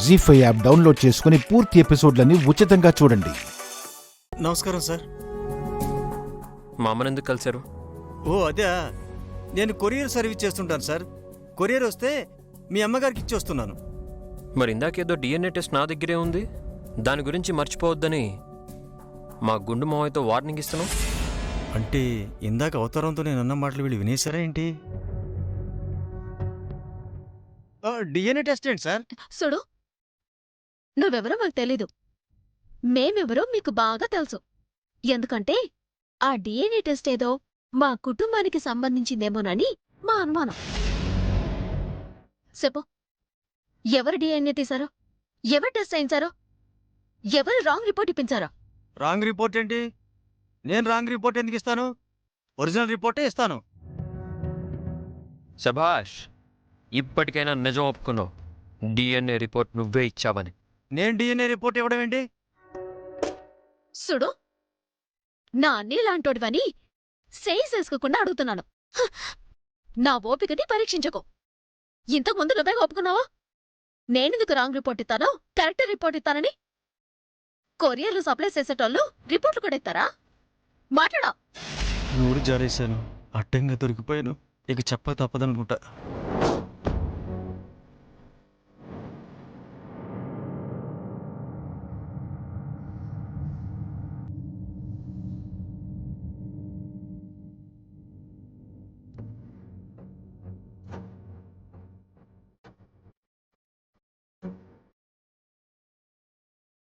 జీ5 app download చేసుకుని పూర్తి ఎపిసోడ్లని ఉచితంగా చూడండి. నమస్కారం సార్. మా అమ్మని ఎందుకు కలిశారు? ఓ అదే, నేను కొరియర్ సర్వీస్ చేస్తుంటాను సార్. కొరియర్ వస్తే మీ అమ్మగారికి ఇచ్చి వస్తున్నాను. మరి ఇందాకేదో డిఎన్ఏ టెస్ట్ నా దగ్గరే ఉంది, దాని గురించి మర్చిపోవద్దని మా గుండు మావయ్యతో వార్నింగ్ ఇస్తున్నావు. అంటే ఇందాక అవతారంతో నేను అన్న మాటలు వీళ్ళు వినేశారా ఏంటి? డిఎన్ఏ టెస్ట్ ఏంటి సార్? చూడు, నువ్వెవరో మాకు తెలీదు, మేమెవరో మీకు బాగా తెలుసు. ఎందుకంటే ఆ డిఎన్ఏ టెస్ట్ ఏదో మా కుటుంబానికి సంబంధించిందేమోనని మా అనుమానం. చెప్పు, ఎవరు డిఎన్ఏ తీశారో, ఎవరు టెస్ట్ చేయించారో, ఎవరు రాంగ్ రిపోర్ట్ ఇప్పించారో? రాంగ్ రిపోర్ట్ ఏంటి? నేను రాంగ్ రిపోర్ట్ ఎందుకు ఇస్తాను? ఒరిజినల్ రిపోర్టే ఇస్తాను. శభాష్, ఇప్పటికైనా నిజం ఒప్పుకున్నావు. డిఎన్ఏ రిపోర్ట్ నువ్వే ఇచ్చావని. నేను డిఎన్ఏ రిపోర్ట్ ఇవ్వడం ఏంటి? చూడు, నా అన్నీలాంటోడివని చేసుకోకుండా అడుగుతున్నాను. హ! నా ఓపికని పరీక్షించకు. ఇంతకుముందు నువ్వే ఒప్పుకున్నావా? నేనెందుకు రాంగ్ రిపోర్ట్ ఇస్తానో, కరెక్ట్ రిపోర్ట్ ఇస్తానని? కొరియర్లు సప్లై చేసేటోళ్ళు రిపోర్ట్లు కూడా ఇస్తారా? మాట్లాడా. నూరు జారేశాను, అడ్డంగా దొరికిపోయాను. ఇక చెప్ప తప్పదనుకుంటా.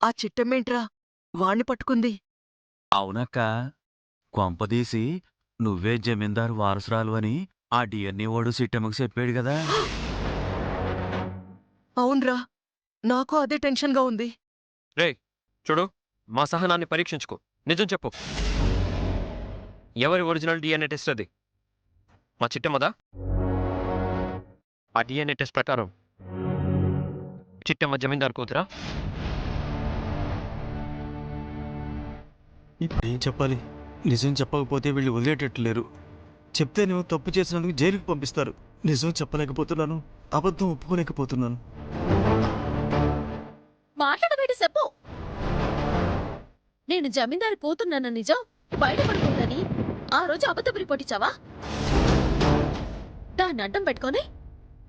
ఆ చిట్టమేంట్రా వాణ్ణి పట్టుకుంది? అవునక్క, కొంపదీసి నువ్వే జమీందారు వారసురాలు అని ఆ డిఎన్ఏ వాడు సిట్టమ్మకు చెప్పాడు కదా. అవునరా, నాకు అదే టెన్షన్గా ఉంది. రే చూడు, మా సహనాన్ని పరీక్షించుకో. నిజం చెప్పు, ఎవరి ఒరిజినల్ డిఎన్ఏ టెస్ట్ అది? మా చిట్టమ్మదా? ఆ డిఎన్ఏ టెస్ట్ ప్రకారం చిట్టమ్మ జమీందారు కూతురా? ఇప్పుడు ఏం చెప్పాలి? నిజం చెప్పకపోతే వీళ్ళు వదిలేటట్టు లేరు. చెప్తేనేమో తప్పు చేసినందుకు జైలుకి పంపిస్తారు. నిజం చెప్పలేకపోతున్నాను, అబద్ధం ఒప్పుకోలేకపోతున్నాను. మాట్లాడబెట్టి చెప్పు. నేను జమీందారు కూతున్నాన నిజం బయటపడుతుందని ఆ రోజు అబద్ధం రిపోర్ట్ ఇచ్చావా? దాన్ని అడ్డం పెట్టుకొని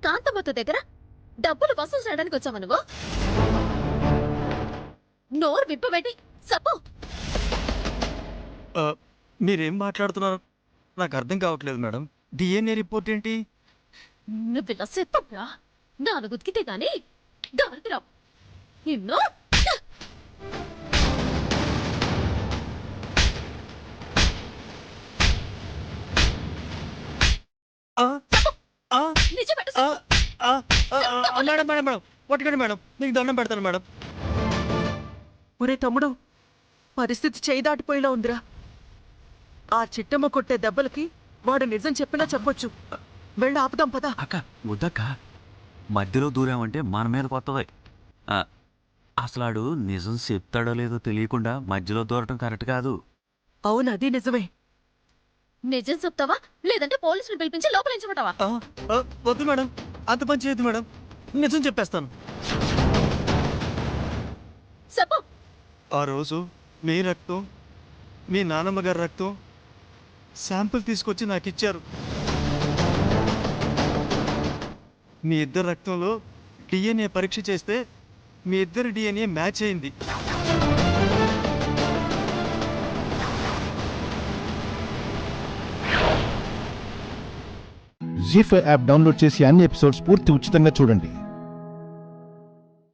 కాంతమ్మతో దగ్గర డబ్బులు వసూలు చేయడానికి వచ్చావా నువ్వు? నోరు విప్పబెట్టి చెప్పు. మీరేం మాట్లాడుతున్నారు నాకు అర్థం కావట్లేదు మేడం. డిఎన్ఏ రిపోర్ట్ ఏంటి? నువ్వు ఇలా చెప్పరా? నాలుగు ఉతికితే గాని దరిద్రం నిన్ను. నిజం చెప్పు. మేడం మేడం మేడం పట్టుకోండి మేడం, మీకు దండం పెడతాను మేడం. ఒరే తమ్ముడు, పరిస్థితి చేయి దాటిపోయేలా ఉందిరా. ఆ చిట్టమ్మ కొట్టే దెబ్బలకి వాడు నిజం చెప్పినా చెప్పొచ్చు. వెళ్ళి ఆపుదాం పదా. అక్క వద్దక్క, మధ్యలో దూరామంటే మన మీద కొత్తది. అసలాడు నిజం చెప్తాడో లేదో తెలియకుండా మధ్యలో దూరటం కరెక్ట్ కాదు. అవును, అది నిజమే. నిజం చెప్తావా లేదంటే పోలీసులు పిలిపించి లోపలించమంటావా? వద్దు మేడం, అంత పని చేయొద్దు మేడం, నిజం చెప్పేస్తాను. చెప్పు. ఆ రోజు మీ రక్తం, మీ నానమ్మ గారి రక్తం శాంపుల్ తీసుకొచ్చి నాకు ఇచ్చారు. మీ ఇద్దరు రక్తంలో డిఎన్ఏ పరీక్ష చేస్తే మీ ఇద్దరి డిఎన్ఏ మ్యాచ్ అయింది. జీ5 యాప్ డౌన్లోడ్ చేసి అన్ని ఎపిసోడ్స్ పూర్తి ఉచితంగా చూడండి.